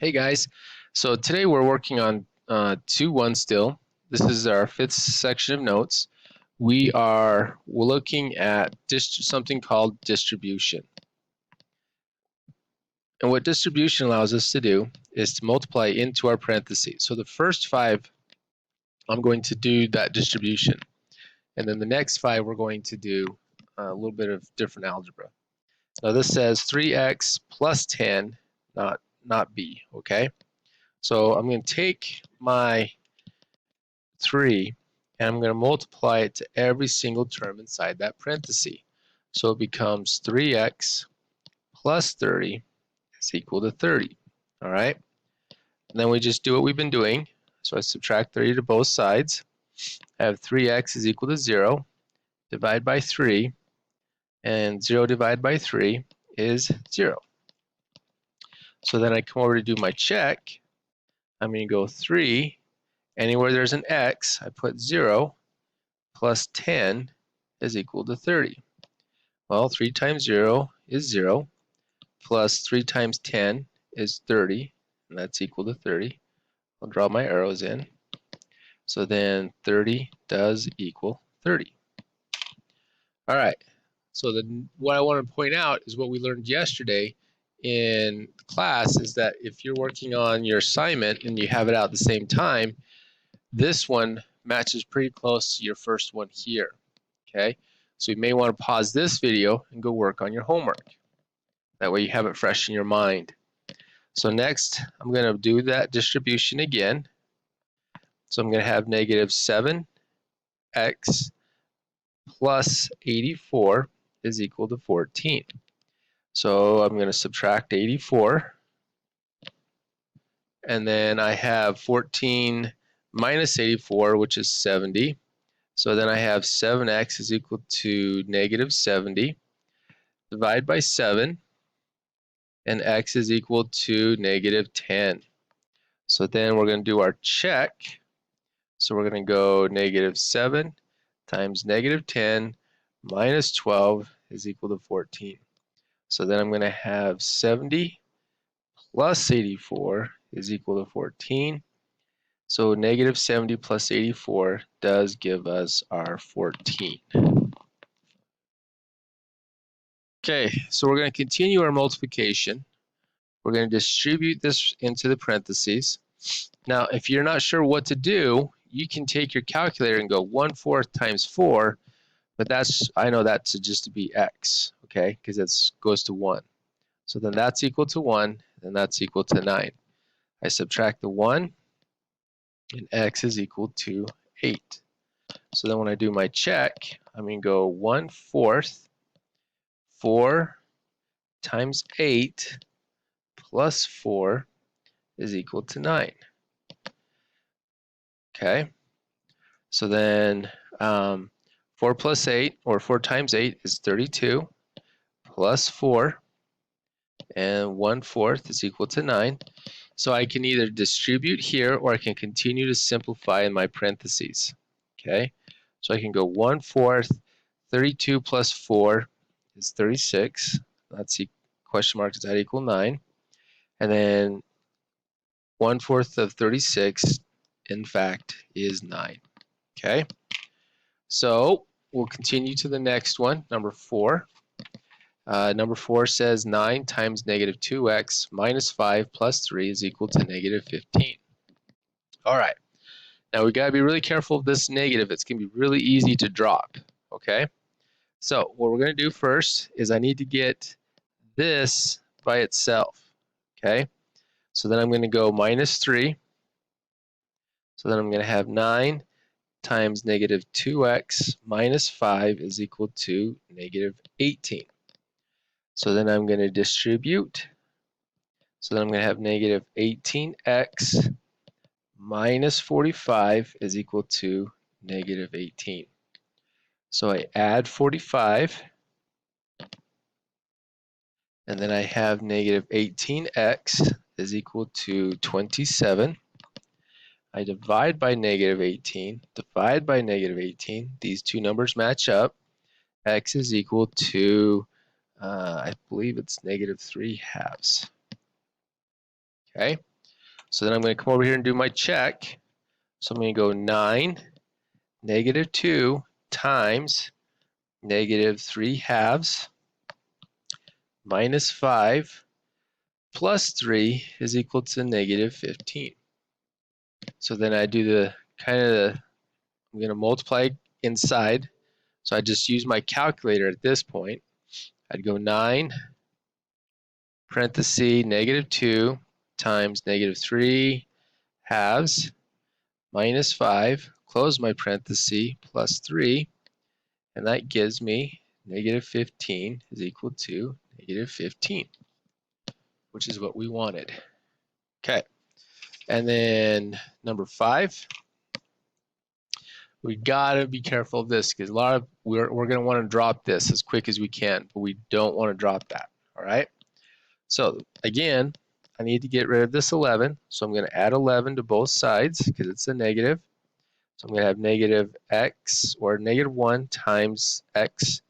Hey guys, so today we're working on 2-1 still. This is our fifth section of notes. We're looking at something called distribution. And what distribution allows us to do is to multiply into our parentheses. So the first 5, I'm going to do that distribution. And then the next 5, we're going to do a little bit of different algebra. Now this says 3x plus 10, not b, okay? So I'm going to take my 3 and I'm going to multiply it to every single term inside that parenthesis. So it becomes 3x plus 30 is equal to 30. All right? And then we just do what we've been doing. So I subtract 30 to both sides. I have 3x is equal to 0. Divide by 3. And 0 divided by 3 is 0. So then I come over to do my check. I'm going to go 3. Anywhere there's an x, I put 0 plus 10 is equal to 30. Well, 3 times 0 is 0, plus 3 times 10 is 30, and that's equal to 30. I'll draw my arrows in. So then 30 does equal 30. All right, so what I want to point out is what we learned yesterday in class is that if you're working on your assignment and you have it out at the same time, this one matches pretty close to your first one here, okay? So you may want to pause this video and go work on your homework. That way you have it fresh in your mind. So next, I'm going to do that distribution again. So I'm going to have negative 7x plus 84 is equal to 14. So I'm going to subtract 84. And then I have 14 minus 84, which is 70. So then I have 7x is equal to negative 70. Divide by 7. And x is equal to negative 10. So then we're going to do our check. So we're going to go negative 7 times negative 10 minus 12 is equal to 14. So then I'm going to have 70 plus 84 is equal to 14. So negative 70 plus 84 does give us our 14. Okay, so we're going to continue our multiplication. We're going to distribute this into the parentheses. Now, if you're not sure what to do, you can take your calculator and go 1/4 times 4, but I know that's just to be x, okay, because it goes to 1. So then that's equal to 1, and that's equal to 9. I subtract the 1, and x is equal to 8. So then when I do my check, I'm going to go 1/4 4 times 8 plus 4 is equal to 9. Okay, so then 4 plus 8, or 4 times 8 is 32, plus 4, and 1/4 is equal to 9. So I can either distribute here, or I can continue to simplify in my parentheses. Okay, so I can go 1/4, 32 plus 4 is 36. That's the question mark, does that equal 9? And then 1/4 of 36, in fact, is 9. Okay, so we'll continue to the next one, number 4. Number 4 says 9 times negative 2x minus 5 plus 3 is equal to negative 15. All right, now we got to be really careful of this negative. It's going to be really easy to drop, okay? So what we're going to do first is I need to get this by itself, okay? So then I'm going to go minus 3. So then I'm going to have 9 times negative 2x minus 5 is equal to negative 18. So then I'm going to distribute. So then I'm going to have negative 18x minus 45 is equal to negative 18. So I add 45, and then I have negative 18x is equal to 27. I divide by negative 18, divide by negative 18. These two numbers match up. X is equal to, I believe it's negative 3/2. Okay, So then I'm going to come over here and do my check. So I'm going to go 9, negative 2 times negative 3 halves minus 5 plus 3 is equal to negative 15. So then I do the I'm going to multiply inside. So I just use my calculator at this point. I'd go 9 parenthesis negative 2 times negative 3 halves minus 5, close my parenthesis, plus 3, and that gives me negative 15 is equal to negative 15, which is what we wanted. Okay, and then number 5, we gotta be careful of this because we're gonna want to drop this as quick as we can, but we don't want to drop that. All right. So again, I need to get rid of this 11, so I'm going to add 11 to both sides because it's a negative. So I'm going to have negative x, or negative 1 times x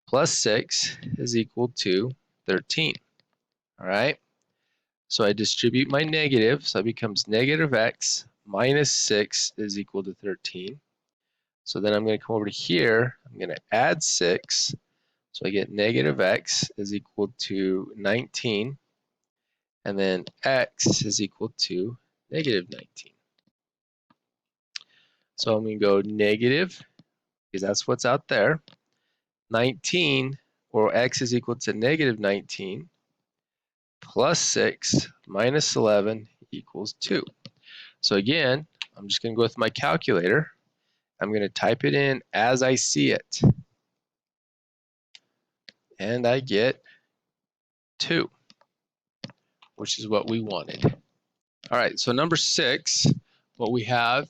plus 6 is equal to 13. All right. So I distribute my negative, so it becomes negative x minus 6 is equal to 13. So then I'm going to come over to here, I'm going to add 6, so I get negative x is equal to 19, and then x is equal to negative 19. So I'm going to go negative, because that's what's out there, 19, or x is equal to negative 19, plus 6 minus 11 equals 2. So again, I'm just going to go with my calculator. I'm going to type it in as I see it. And I get 2, which is what we wanted. All right, so number 6, what we have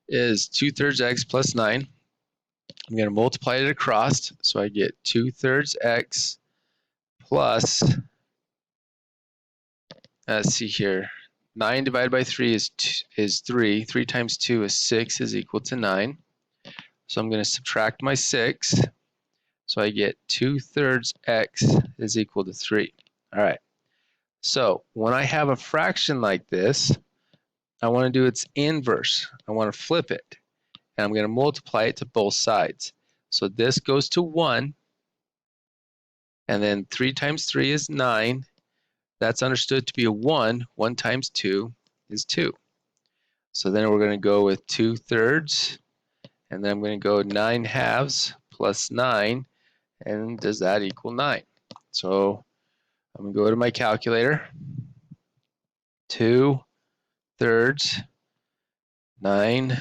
is 2/3 x plus 9. I'm going to multiply it across, so I get 2/3 x plus, let's see here, 9 divided by 3 is 3. 3 times 2 is 6 is equal to 9. So I'm going to subtract my 6. So I get 2/3 x is equal to 3. All right. So when I have a fraction like this, I want to do its inverse. I want to flip it. And I'm going to multiply it to both sides. So this goes to 1. And then 3 times 3 is 9. That's understood to be a 1. 1 times 2 is 2. So then we're going to go with 2/3. And then I'm going to go 9 halves plus 9. And does that equal 9? So I'm going to go to my calculator. 2/3, 9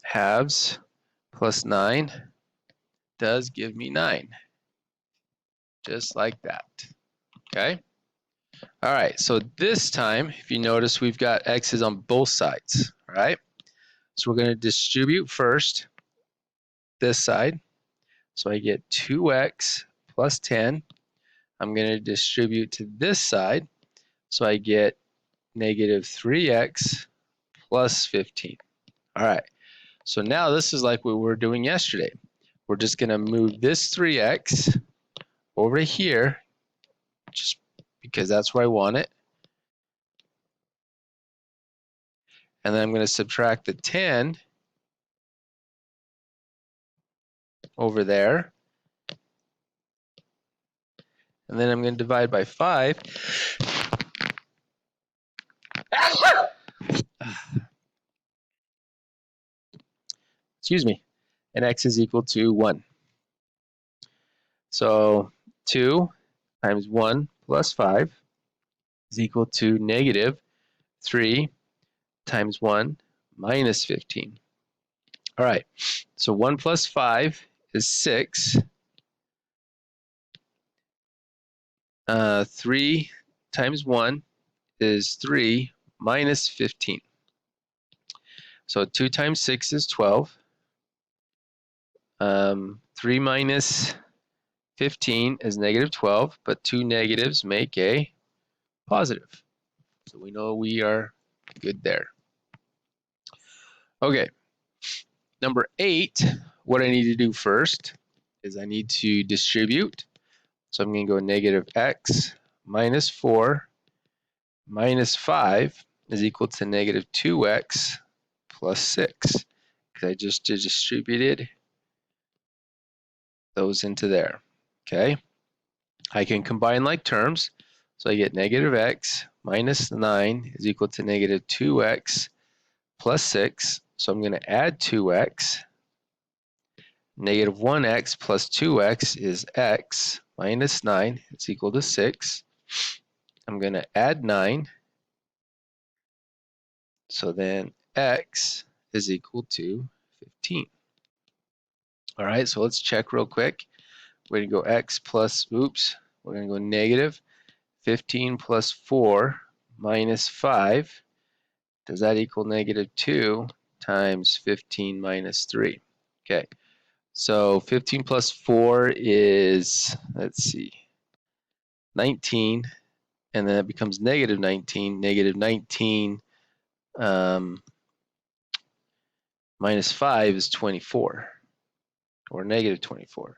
halves plus 9 does give me 9. Just like that. Okay? All right, so this time, if you notice, we've got x's on both sides. All right? So we're going to distribute first this side. So I get 2x plus 10. I'm going to distribute to this side. So I get negative 3x plus 15. All right, so now this is like what we were doing yesterday. We're just going to move this 3x over to here, just because that's where I want it. And then I'm going to subtract the 10 over there. And then I'm going to divide by 5. Excuse me. And x is equal to 1. So 2 times 1 plus 5 is equal to negative 3 times 1 minus 15. All right, so 1 plus 5 is 6. 3 times 1 is 3 minus 15. So 2 times 6 is 12. 3 minus 15 is negative 12, but 2 negatives make a positive. So we know we are good there. Okay, number 8, what I need to do first is I need to distribute. So I'm going to go negative x minus 4 minus 5 is equal to negative 2x plus 6, because I just distributed those into there. Okay, I can combine like terms, so I get negative x minus 9 is equal to negative 2x plus 6, so I'm going to add 2x. Negative 1x plus 2x is x minus 9. It's equal to 6. I'm going to add 9. So then x is equal to 15. All right, so let's check real quick. We're going to go x plus, oops, we're going to go negative 15 plus 4 minus 5. Does that equal negative 2 times 15 minus 3? Okay, so 15 plus 4 is, let's see, 19, and then it becomes negative 19. Negative 19 minus 5 is 24, or negative 24.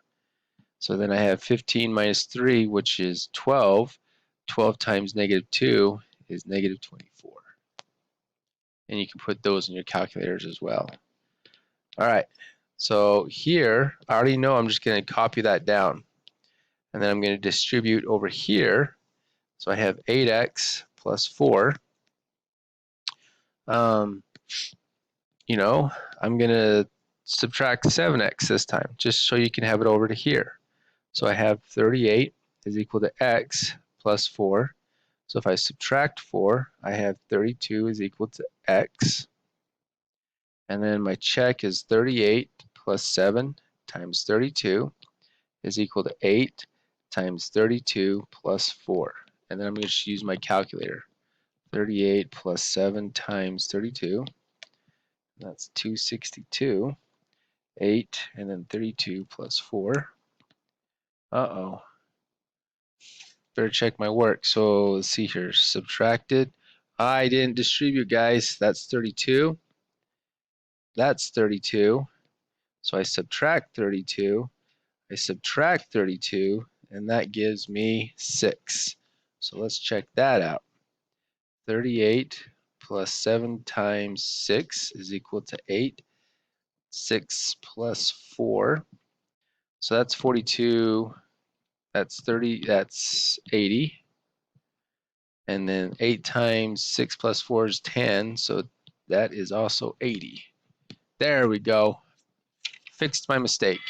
So then I have 15 minus 3, which is 12. 12 times negative 2 is negative 24. And you can put those in your calculators as well. All right, so here, I already know I'm just going to copy that down. And then I'm going to distribute over here. So I have 8x plus 4. You know, I'm going to subtract 7x this time, just so you can have it over to here. So I have 38 is equal to x plus 4. So if I subtract 4, I have 32 is equal to x. And then my check is 38 plus 7 times 32 is equal to 8 times 32 plus 4. And then I'm going to use my calculator. 38 plus 7 times 32. That's 262. 8 and then 32 plus 4. Uh-oh. Better check my work. So let's see here. Subtracted. I didn't distribute, guys. That's 32. That's 32. So I subtract 32. I subtract 32, and that gives me 6. So let's check that out. 38 plus 7 times 6 is equal to 8. 6 plus 4. So that's 42. That's 30. That's 80. And then 8 times 6 plus 4 is 10. So that is also 80. There we go. Fixed my mistake.